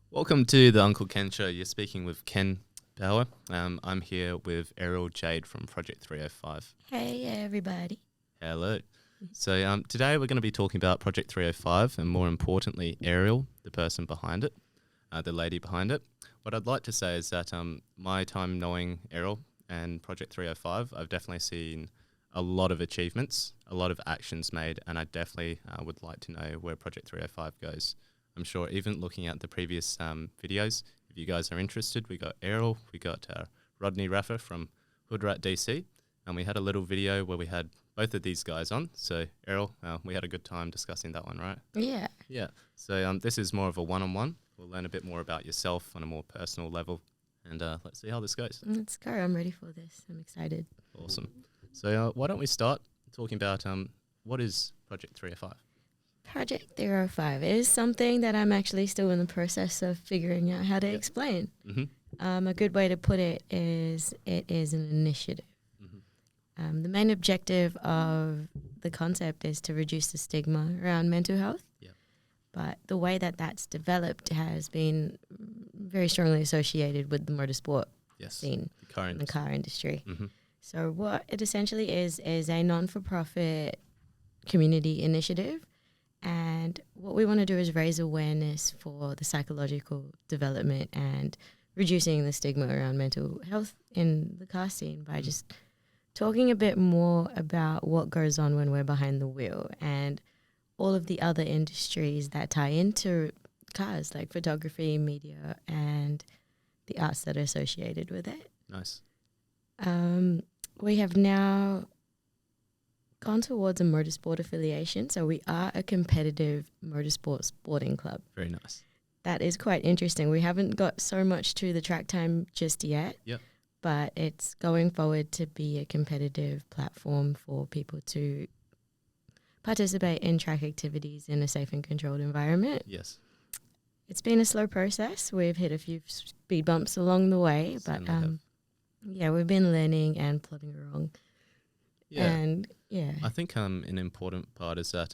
Welcome to the Uncle Ken Show. You're speaking with Ken Bauer. I'm here with Ariel Jade from Project 305. Hey, everybody. Hello. So today we're going to be talking about Project 305 and more importantly, Ariel, the person behind it, the lady behind it. What I'd like to say is that my time knowing Ariel and Project 305, I've definitely seen a lot of achievements, a lot of actions made, and I definitely would like to know where Project 305 goes. I'm sure even looking at the previous videos, if you guys are interested, we got Ariel, we got Rodney Raffer from Hoodrat DC, and we had a little video where we had both of these guys on. So Ariel, we had a good time discussing that one, right? Yeah. Yeah. So this is more of a one-on-one. We'll learn a bit more about yourself on a more personal level, and let's see how this goes. Let's go. I'm ready for this. I'm excited. Awesome. So why don't we start talking about what is Project 305? Project 305 is something that I'm actually still in the process of figuring out how to explain. Mm-hmm. A good way to put it is an initiative. Mm-hmm. The main objective of the concept is to reduce the stigma around mental health. Yeah. But the way that that's developed has been very strongly associated with the motorsport scene, the car industry. Mm-hmm. So what it essentially is a non-for-profit community initiative. And what we want to do is raise awareness for the psychological development and reducing the stigma around mental health in the car scene by just talking a bit more about what goes on when we're behind the wheel and all of the other industries that tie into cars, like photography, media, and the arts that are associated with it. Nice. We have now gone towards a motorsport affiliation, so we are a competitive motorsport sporting club. Very nice. That is quite interesting. We haven't got so much to the track time just yet, but it's going forward to be a competitive platform for people to participate in track activities in a safe and controlled environment. Yes. It's been a slow process. We've hit a few speed bumps along the way, but we've been learning and plodding along. Yeah. And I think an important part is that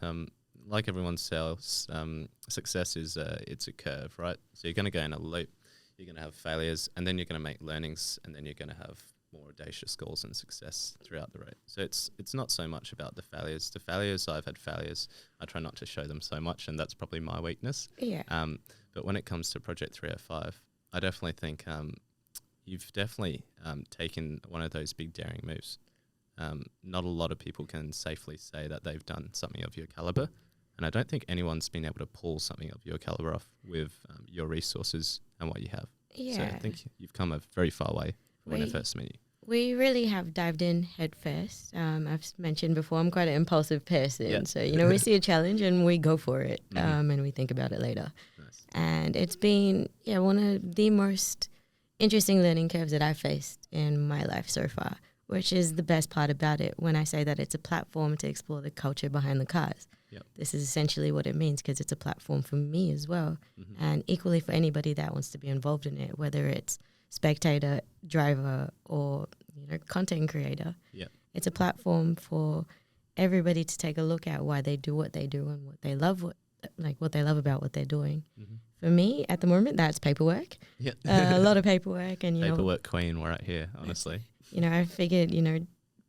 like everyone says, success is it's a curve, right? So you're going to go in a loop, you're going to have failures, and then you're going to make learnings, and then you're going to have more audacious goals and success throughout the road. So it's not so much about the failures. The failures, I've had failures. I try not to show them so much, and that's probably my weakness. Yeah. But when it comes to Project 305, I definitely think you've definitely taken one of those big daring moves. Not a lot of people can safely say that they've done something of your caliber, and I don't think anyone's been able to pull something of your caliber off with your resources and what you have. Yeah. So I think you've come a very far way from when I first met you. We really have dived in head first. I've mentioned before, I'm quite an impulsive person. So, we see a challenge and we go for it, and we think about it later. Nice. And it's been, one of the most interesting learning curves that I've faced in my life so far, which is the best part about it when I say that it's a platform to explore the culture behind the cars. Yep. This is essentially what it means because it's a platform for me as well, and equally for anybody that wants to be involved in it, whether it's spectator, driver, or content creator. Yep. It's a platform for everybody to take a look at why they do what they do and what they love, what they love about what they're doing. For me, at the moment, that's paperwork. Yeah. A lot of paperwork and paperwork queen, we're right here, honestly. I figured,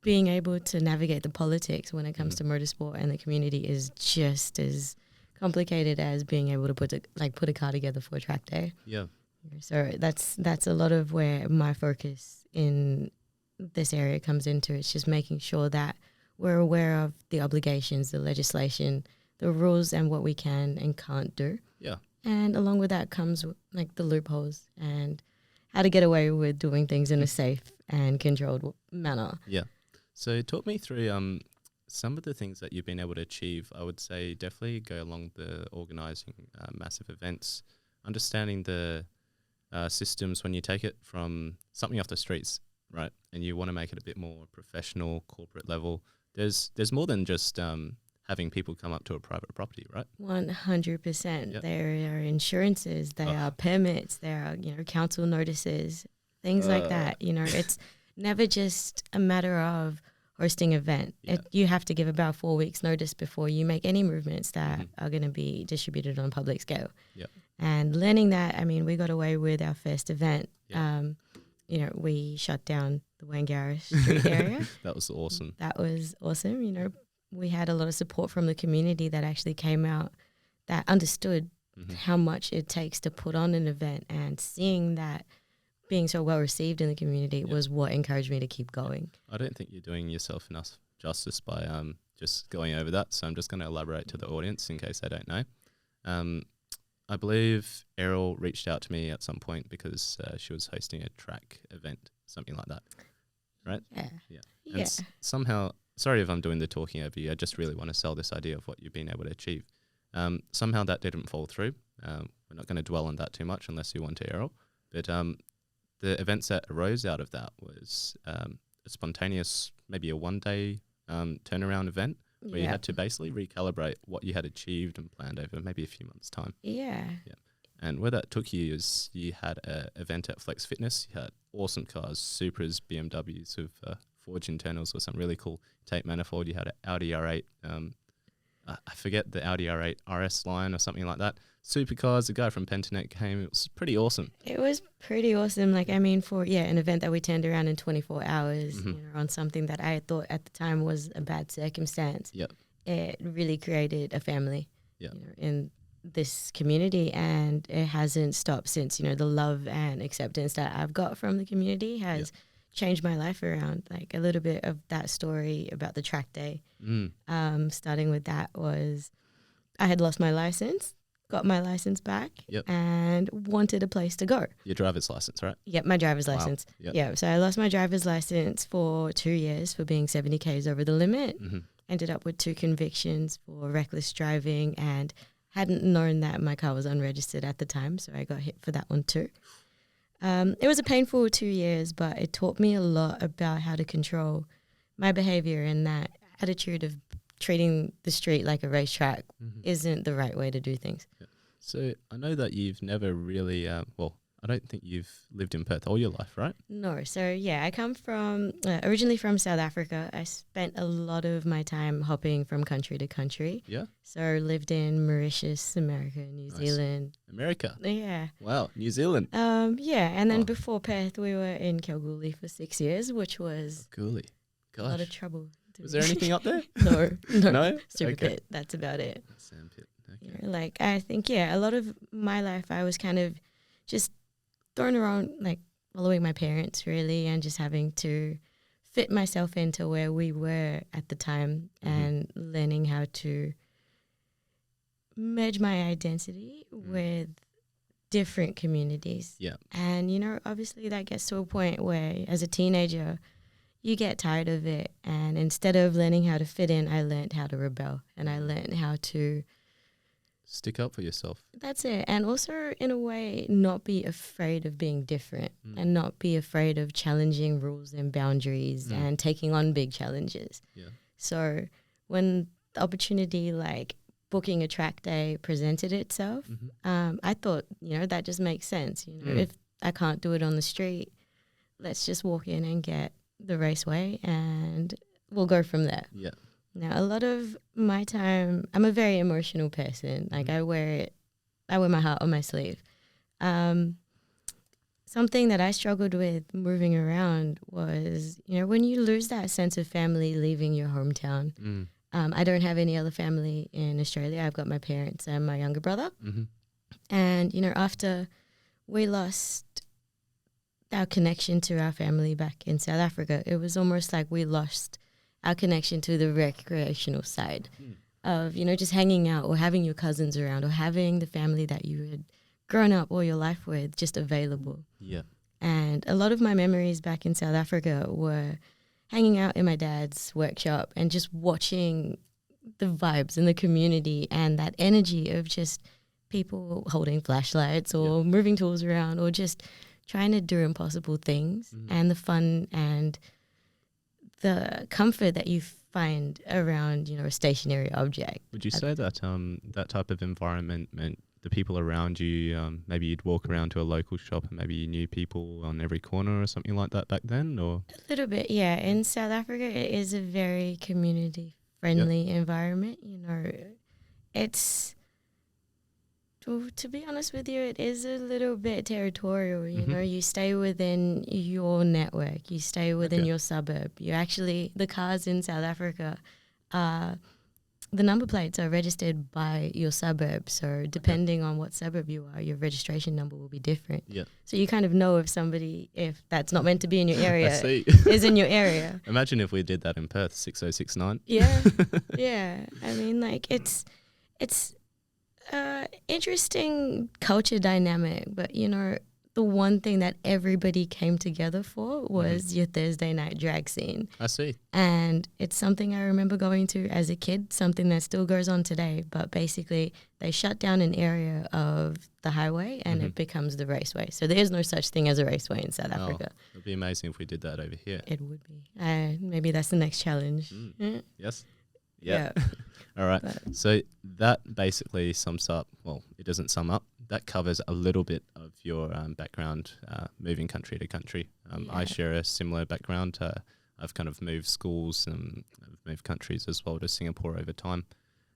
being able to navigate the politics when it comes to motorsport and the community is just as complicated as being able to put a car together for a track day. Yeah. So that's a lot of where my focus in this area comes into. It's just making sure that we're aware of the obligations, the legislation, the rules, and what we can and can't do. Yeah. And along with that comes the loopholes and how to get away with doing things in a safe and controlled manner. Yeah. So talk me through some of the things that you've been able to achieve. I would say definitely go along the organising massive events, understanding the systems when you take it from something off the streets, right, and you want to make it a bit more professional, corporate level. There's more than just having people come up to a private property, right? 100%. Yep. There are insurances, there are permits, there are council notices, things like that. It's never just a matter of hosting an event. Yeah. You have to give about 4 weeks notice before you make any movements that are going to be distributed on a public scale. Yep. And learning that, I mean, we got away with our first event. Yeah. You know, we shut down the Wangara Street area. That was awesome. That was awesome. You know, we had a lot of support from the community that actually came out that understood how much it takes to put on an event, and seeing that being so well received in the community was what encouraged me to keep going. I don't think you're doing yourself enough justice by just going over that, so I'm just going to elaborate to the audience in case they don't know. I believe Ariel reached out to me at some point because she was hosting a track event, something like that, right? Yeah. And somehow, sorry if I'm doing the talking over you, I just really want to sell this idea of what you've been able to achieve. Somehow that didn't fall through. We're not going to dwell on that too much unless you want to, Ariel. But the events that arose out of that was a spontaneous, maybe a one-day turnaround event where you had to basically recalibrate what you had achieved and planned over maybe a few months' time. Yeah. And where that took you is you had an event at Flex Fitness. You had awesome cars, Supras, BMWs with forged internals or some really cool tape manifold. You had an Audi R8. I forget the Audi R8 RS line or something like that. Supercars, the guy from Pentanet came. It was pretty awesome. It was pretty awesome. Like, I mean, for, an event that we turned around in 24 hours, you know, on something that I thought at the time was a bad circumstance. It really created a family you know, in this community, and it hasn't stopped since. You know, the love and acceptance that I've got from the community has changed my life around. Like, a little bit of that story about the track day. Starting with that was I had lost my license, got my license back, and wanted a place to go. Your driver's license, right? Yep, my driver's license. Yeah, so I lost my driver's license for 2 years for being 70 Ks over the limit. Ended up with 2 convictions for reckless driving, and hadn't known that my car was unregistered at the time, so I got hit for that one too. It was a painful 2 years, but it taught me a lot about how to control my behavior, and that attitude of treating the street like a racetrack isn't the right way to do things. So I know that you've never really, I don't think you've lived in Perth all your life, right? No. So, I come from, originally from South Africa. I spent a lot of my time hopping from country to country. Yeah. So, lived in Mauritius, America, New Zealand. America? Yeah. Wow, New Zealand. And then before Perth, we were in Kalgoorlie for 6 years, which was Kalgoorlie. Gosh. a lot of trouble. Was there anything up there? No. No? Super pit. That's about it. Sand pit. Okay. You know, like, I think, a lot of my life I was kind of just thrown around, like, following my parents, really, and just having to fit myself into where we were at the time and learning how to merge my identity with different communities. Yeah. And, you know, obviously that gets to a point where as a teenager, you get tired of it. And instead of learning how to fit in, I learned how to rebel, and I learned how to stick up for yourself. That's it. And also, in a way, not be afraid of being different and not be afraid of challenging rules and boundaries and taking on big challenges. Yeah. So when the opportunity, like booking a track day, presented itself, I thought, you know, that just makes sense. You know, if I can't do it on the street, let's just walk in and get the raceway and we'll go from there. Yeah. Now, a lot of my time, I'm a very emotional person. Like, I wear my heart on my sleeve. Something that I struggled with moving around was, you know, when you lose that sense of family leaving your hometown. I don't have any other family in Australia. I've got my parents and my younger brother. And, you know, after we lost our connection to our family back in South Africa, it was almost like we lost our connection to the recreational side of, you know, just hanging out or having your cousins around or having the family that you had grown up all your life with just available. Yeah. And a lot of my memories back in South Africa were hanging out in my dad's workshop and just watching the vibes in the community and that energy of just people holding flashlights or moving tools around or just trying to do impossible things and the fun and the comfort that you find around, you know, a stationary object. Would you say that that type of environment meant the people around you, maybe you'd walk around to a local shop and maybe you knew people on every corner or something like that back then? Or a little bit, yeah. In South Africa, it is a very community-friendly environment. You know, it's To be honest with you, it is a little bit territorial. You Mm-hmm. know, you stay within your network, you stay within Okay. your suburb. You actually, the cars in South Africa, the number plates are registered by your suburb. So depending on what suburb you are, your registration number will be different. Yeah. So you kind of know if that's not meant to be in your I area, see. is in your area. Imagine if we did that in Perth, 6069. Yeah, yeah. I mean, like it's interesting culture dynamic, but you know, the one thing that everybody came together for was your Thursday night drag scene. I see. And it's something I remember going to as a kid, something that still goes on today. But basically, they shut down an area of the highway and it becomes the raceway. So there is no such thing as a raceway in South Africa. It would be amazing if we did that over here. It would be. Maybe that's the next challenge. Yes? Yeah. Yeah. All right. But- So that basically sums up, well, it doesn't sum up. That covers a little bit of your background moving country to country. I Yeah. share a similar background. I've kind of moved schools and I've moved countries as well to Singapore over time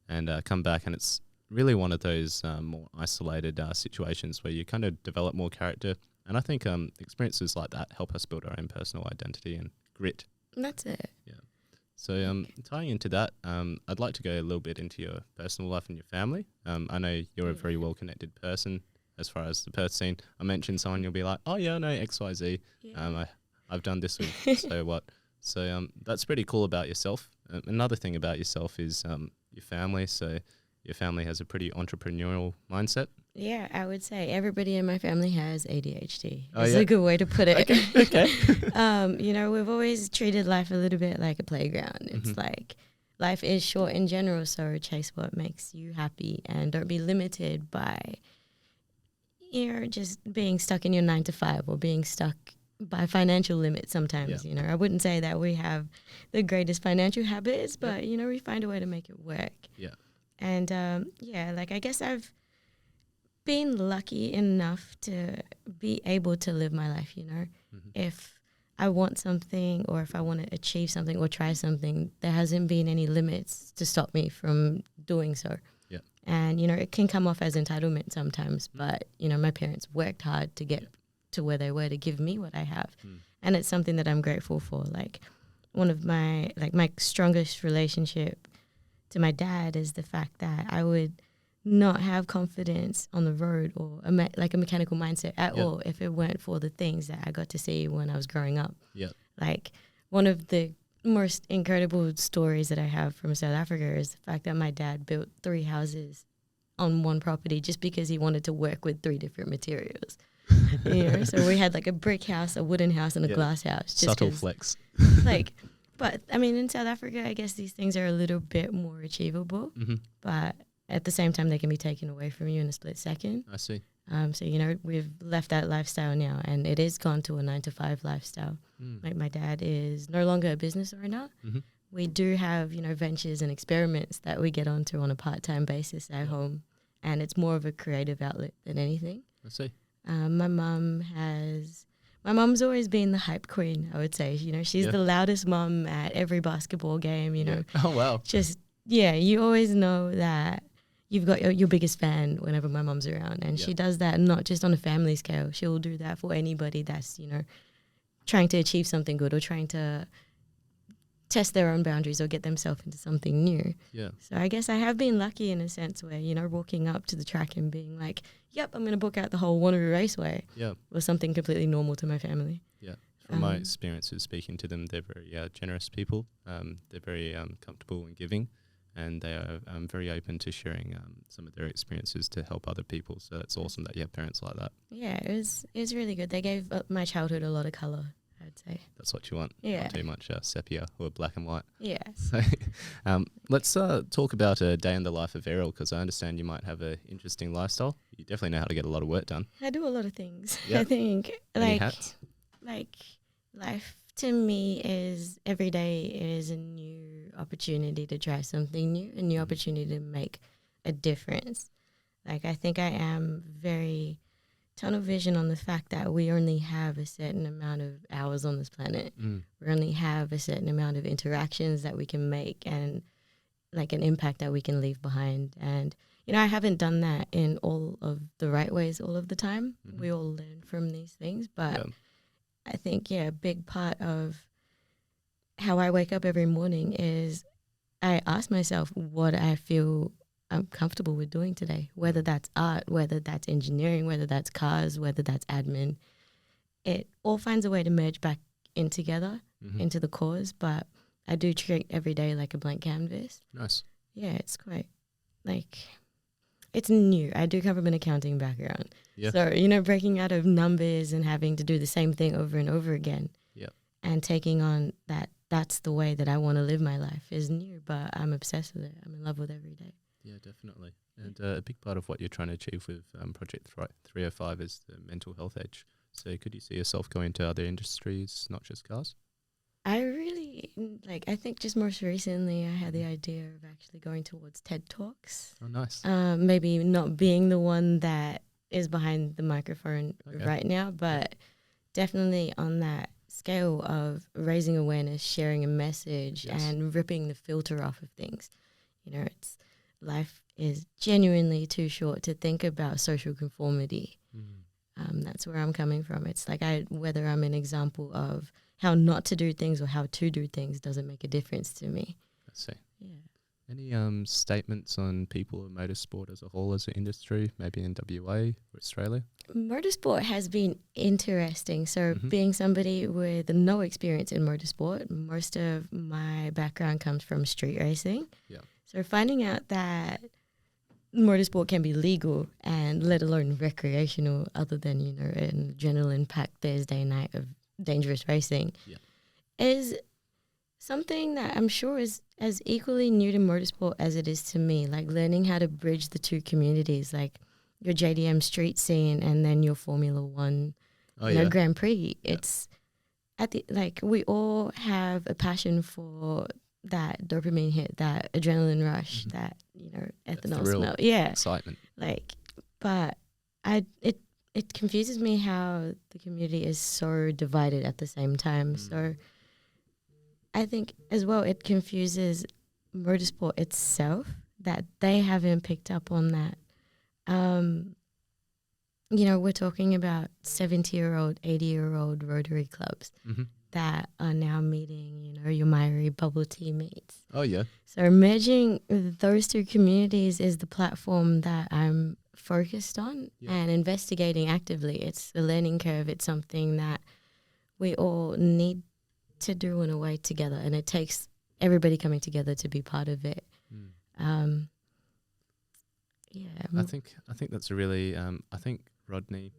and come back, and it's really one of those more isolated situations where you kind of develop more character. And I think experiences like that help us build our own personal identity and grit. That's it. So tying into that, I'd like to go a little bit into your personal life and your family. I know you're a very well-connected person as far as the Perth scene. I mentioned someone, you'll be like, oh, yeah, I know XYZ. Yeah. I've done this with so what. So that's pretty cool about yourself. Another thing about yourself is your family. So your family has a pretty entrepreneurial mindset. Yeah, I would say everybody in my family has ADHD. Oh, It's yeah? a good way to put it. Okay. You know, we've always treated life a little bit like a playground. It's like life is short in general, so chase what makes you happy and don't be limited by, you know, just being stuck in your 9 to 5 or being stuck by financial limits sometimes. Yeah. You know, I wouldn't say that we have the greatest financial habits, but, you know, we find a way to make it work. Yeah. And, like I guess I've been lucky enough to be able to live my life, you know. If I want something or if I want to achieve something or try something, there hasn't been any limits to stop me from doing so. Yeah. And, you know, it can come off as entitlement sometimes, but, you know, my parents worked hard to get to where they were to give me what I have. And it's something that I'm grateful for. Like one of my strongest relationship to my dad is the fact that I would not have confidence on the road or a mechanical mindset at all if it weren't for the things that I got to see when I was growing up. Yeah. Like one of the most incredible stories that I have from South Africa is the fact that my dad built 3 houses on one property just because he wanted to work with 3 different materials. You know, so we had like a brick house, a wooden house, and a glass house. Just Subtle flex. Like, but I mean, in South Africa, I guess these things are a little bit more achievable, but at the same time, they can be taken away from you in a split second. I see. So, you know, we've left that lifestyle now, and it is gone to a 9 to 5 lifestyle. Like my dad is no longer a business owner. We do have, you know, ventures and experiments that we get onto on a part-time basis at home, and it's more of a creative outlet than anything. I see. My mum's always been the hype queen, I would say. You know, she's the loudest mum at every basketball game, you know. Oh, wow. Just, you always know that you've got your biggest fan whenever my mum's around. And she does that not just on a family scale. She'll do that for anybody that's, you know, trying to achieve something good or trying to test their own boundaries or get themselves into something new. Yeah. So I guess I have been lucky in a sense where, you know, walking up to the track and being like, yep, I'm going to book out the whole Wanneroo Raceway was something completely normal to my family. Yeah. From my experiences speaking to them, they're very generous people. They're very comfortable and giving, and they are very open to sharing some of their experiences to help other people. So it's awesome that you have parents like that. Yeah, it was really good. They gave my childhood a lot of colour, I'd say. That's what you want. Yeah. Not too much sepia or black and white. Yeah. So let's talk about a day in the life of Ariel, because I understand you might have an interesting lifestyle. You definitely know how to get a lot of work done. I do a lot of things. Yeah. I think Any hats? like life to me is every day is a new opportunity to try something new, a new opportunity to make a difference. Like I think I am very tunnel vision on the fact that we only have a certain amount of hours on this planet. We only have a certain amount of interactions that we can make and like an impact that we can leave behind. And, I haven't done that in all of the right ways all of the time. Mhm. We all learn from these things, but I think, a big part of how I wake up every morning is I ask myself what I feel I'm comfortable with doing today, whether that's art, whether that's engineering, whether that's cars, whether that's admin. It all finds a way to merge back in together Mhm. into the cause, but I do treat every day like a blank canvas. Nice. Yeah, it's quite like it's new. I do come from an accounting background. Yeah. So, breaking out of numbers and having to do the same thing over and over again Yep. and taking on that's the way that I want to live my life is new, but I'm obsessed with it. I'm in love with every day. Yeah, definitely. And a big part of what you're trying to achieve with Project 305 is the mental health edge. So could you see yourself going to other industries, not just cars? I really I think just most recently I had the idea of actually going towards TED Talks. Oh, nice. Maybe not being the one that is behind the microphone right now, but definitely on that scale of raising awareness, sharing a message, and ripping the filter off of things. Life is genuinely too short to think about social conformity. That's where I'm coming from. It's like whether I'm an example of how not to do things or how to do things doesn't make a difference to me. I see. Yeah. Any statements on people in motorsport as a whole as an industry, maybe in WA or Australia? Motorsport has been interesting. So being somebody with no experience in motorsport, most of my background comes from street racing. Yeah. So finding out that motorsport can be legal and let alone recreational other than, an adrenaline-packed Thursday night of dangerous racing is something that I'm sure is as equally new to motorsport as it is to me, like learning how to bridge the two communities, like your JDM street scene and then your Formula One Grand Prix. It's we all have a passion for that dopamine hit, that adrenaline rush, that, ethanol smell. Yeah. Excitement. But it confuses me how the community is so divided at the same time. So I think as well it confuses motorsport itself that they haven't picked up on that. We're talking about 70-year-old, 80-year-old Rotary clubs that are now meeting, your Myri bubble tea mates. Oh, yeah. So merging those two communities is the platform that I'm focused on and investigating actively. It's a learning curve. It's something that we all need to do in a way together, and it takes everybody coming together to be part of it. I think that's a really I think Rodney,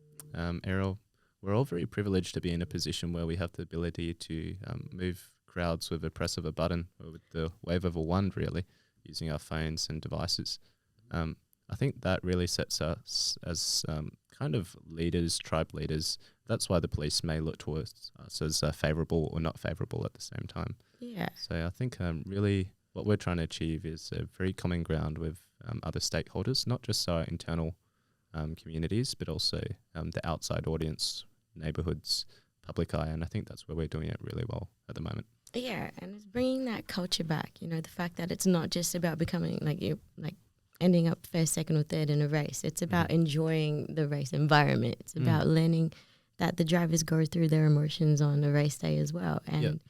Ariel, we're all very privileged to be in a position where we have the ability to move crowds with a press of a button or with the wave of a wand, really, using our phones and devices. I think that really sets us as kind of leaders, tribe leaders. That's why the police may look towards us as favourable or not favourable at the same time. Yeah. So I think really what we're trying to achieve is a very common ground with other stakeholders, not just our internal communities, but also the outside audience, neighbourhoods, public eye, and I think that's where we're doing it really well at the moment. Yeah, and it's bringing that culture back. The fact that it's not just about becoming ending up first, second, or third in a race. It's about enjoying the race environment. It's about learning that the drivers go through their emotions on a race day as well, and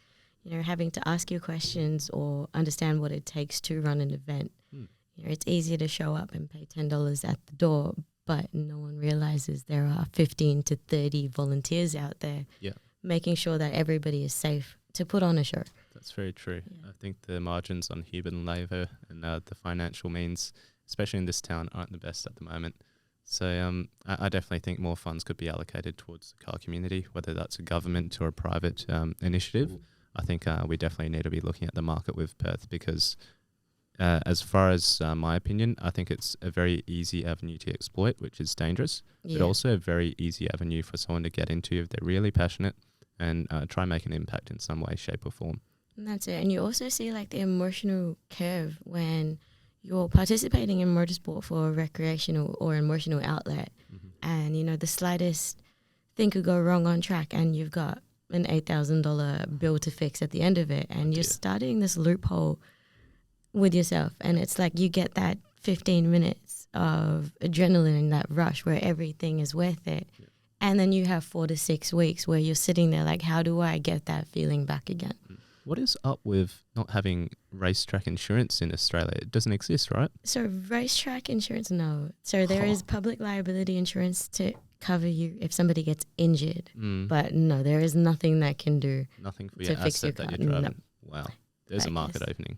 having to ask your questions or understand what it takes to run an event. It's easier to show up and pay $10 at the door, but no one realizes there are 15 to 30 volunteers out there making sure that everybody is safe to put on a show. That's very true. I think the margins on human labour and the financial means, especially in this town, aren't the best at the moment. So I definitely think more funds could be allocated towards the car community, whether that's a government or a private initiative. I think we definitely need to be looking at the market with Perth because as far as my opinion, I think it's a very easy avenue to exploit, which is dangerous, but also a very easy avenue for someone to get into if they're really passionate and try and make an impact in some way, shape or form. And that's it. And you also see the emotional curve when you're participating in motorsport for a recreational or emotional outlet and, the slightest thing could go wrong on track and you've got an $8,000 bill to fix at the end of it and you're starting this loophole with yourself, and it's like you get that 15 minutes of adrenaline and that rush where everything is worth it. Yeah. And then you have 4 to 6 weeks where you're sitting there like, how do I get that feeling back again? What is up with not having racetrack insurance in Australia? It doesn't exist, right? So racetrack insurance, no. So there is public liability insurance to cover you if somebody gets injured. But no, there is nothing that can do Nothing for to your fix your asset that car. you're driving. No. Wow. There's a Like market this. opening.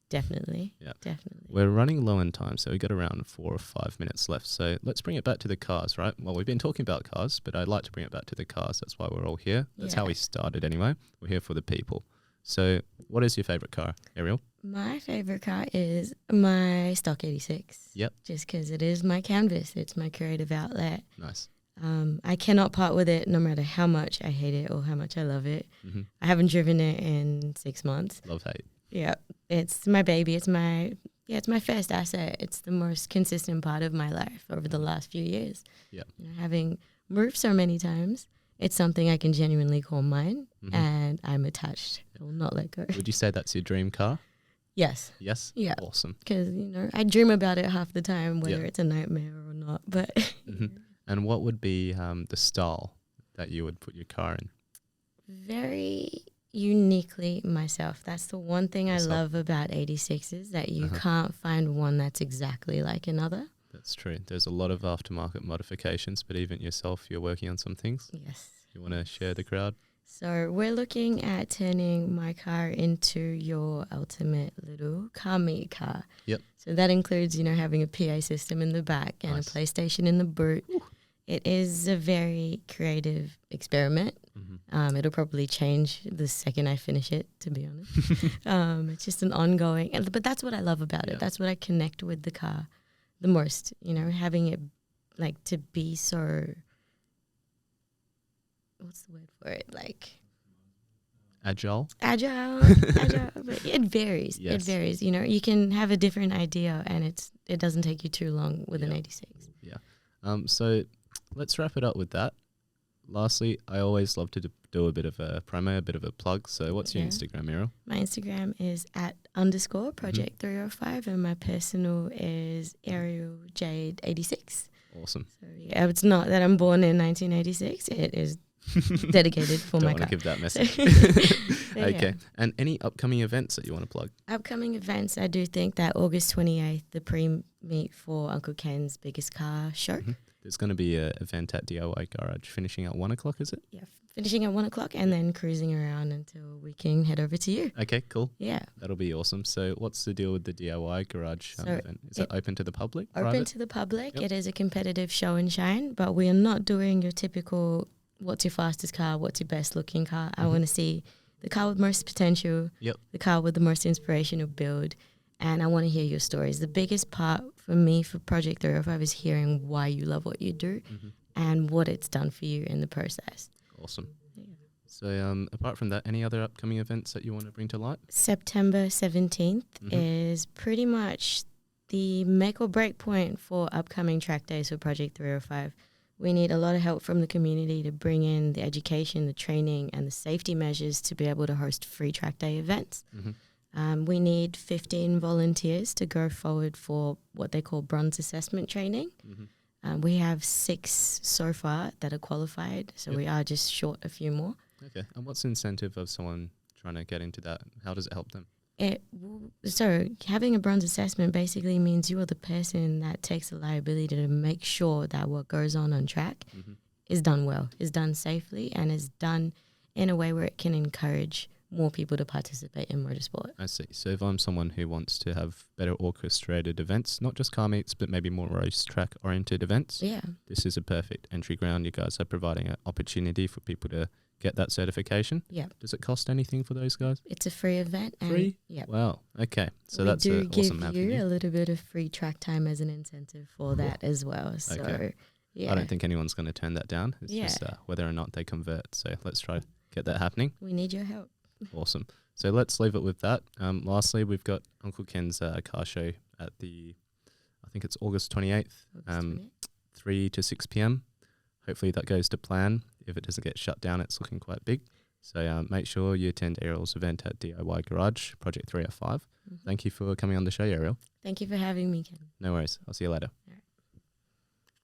Definitely. Yeah. Definitely. We're running low on time, so we've got around 4 or 5 minutes left. So let's bring it back to the cars, right? Well, we've been talking about cars, but I'd like to bring it back to the cars. That's why we're all here. That's how we started anyway. We're here for the people. So what is your favourite car, Ariel? My favorite car is my stock 86. Yep. Just because it is my canvas. It's my creative outlet. Nice. I cannot part with it no matter how much I hate it or how much I love it. Mm-hmm. I haven't driven it in 6 months. Love, hate. Yeah. It's my baby. It's my first asset. It's the most consistent part of my life over the last few years. Yeah. You know, having moved so many times, it's something I can genuinely call mine, and I'm attached. I will not let go. Would you say that's your dream car? Yes. Yes? Yeah. Awesome. Because, you know, I dream about it half the time, whether it's a nightmare or not. But And what would be the style that you would put your car in? very uniquely myself. That's the one thing I love about 86s, that you can't find one that's exactly like another. That's true. There's a lot of aftermarket modifications, but even yourself, you're working on some things. Yes. You want to share the crowd? So we're looking at turning my car into your ultimate little car meet car. Yep. So that includes, you know, having a PA system in the back and a PlayStation in the boot. Ooh. It is a very creative experiment. It'll probably change the second I finish it, to be honest. It's just an ongoing, but that's what I love about it. That's what I connect with the car the most, you know, having it like to be so, what's the word for it? Like Agile. But it varies. Yes. It varies. You know, you can have a different idea and it doesn't take you too long with an 86. Yeah. So let's wrap it up with that. Lastly, I always love to do a bit of a promo, a bit of a plug. So what's your Instagram, Ariel? My Instagram is @_project305 and my personal is Ariel Jade 86. Awesome. So yeah, it's not that I'm born in 1986. It is dedicated for my car. Don't want to give that message. Okay. Yeah. And any upcoming events that you want to plug? Upcoming events, I do think that August 28th, the pre-meet for Uncle Ken's biggest car show. There's going to be an event at DIY Garage finishing at 1 o'clock, is it? Yeah, finishing at 1 o'clock and then cruising around until we can head over to you. Okay, cool. Yeah. That'll be awesome. So what's the deal with the DIY Garage event? Is it open to the public? Open to the public. Yep. It is a competitive show and shine, but we are not doing your typical what's your fastest car, what's your best looking car. I want to see the car with most potential, the car with the most inspirational build, and I want to hear your stories. The biggest part for me for Project 305 is hearing why you love what you do and what it's done for you in the process. Awesome. Yeah. So apart from that, any other upcoming events that you want to bring to light? September 17th is pretty much the make or break point for upcoming track days for Project 305. We need a lot of help from the community to bring in the education, the training, and the safety measures to be able to host free track day events. We need 15 volunteers to go forward for what they call bronze assessment training. We have 6 so far that are qualified, so we are just short a few more. Okay. And what's the incentive of someone trying to get into that? How does it help them? So having a bronze assessment basically means you are the person that takes the liability to make sure that what goes on track is done well, is done safely, and is done in a way where it can encourage more people to participate in motorsport. I see. So if I'm someone who wants to have better orchestrated events, not just car meets, but maybe more racetrack oriented events, this is a perfect entry ground. You guys are providing an opportunity for people to get that certification. Yeah. Does it cost anything for those guys? It's a free event. Free? Yeah. Wow. Okay. So we that's an awesome avenue. We do give you a little bit of free track time as an incentive for that as well. So, yeah. I don't think anyone's going to turn that down. It's just whether or not they convert. So let's try to get that happening. We need your help. Awesome. So let's leave it with that. Lastly, we've got Uncle Ken's car show at I think it's August 28th, 3 to 6 p.m. Hopefully that goes to plan. If it doesn't get shut down, it's looking quite big. So make sure you attend Ariel's event at DIY Garage, Project 305. Thank you for coming on the show, Ariel. Thank you for having me, Ken. No worries. I'll see you later.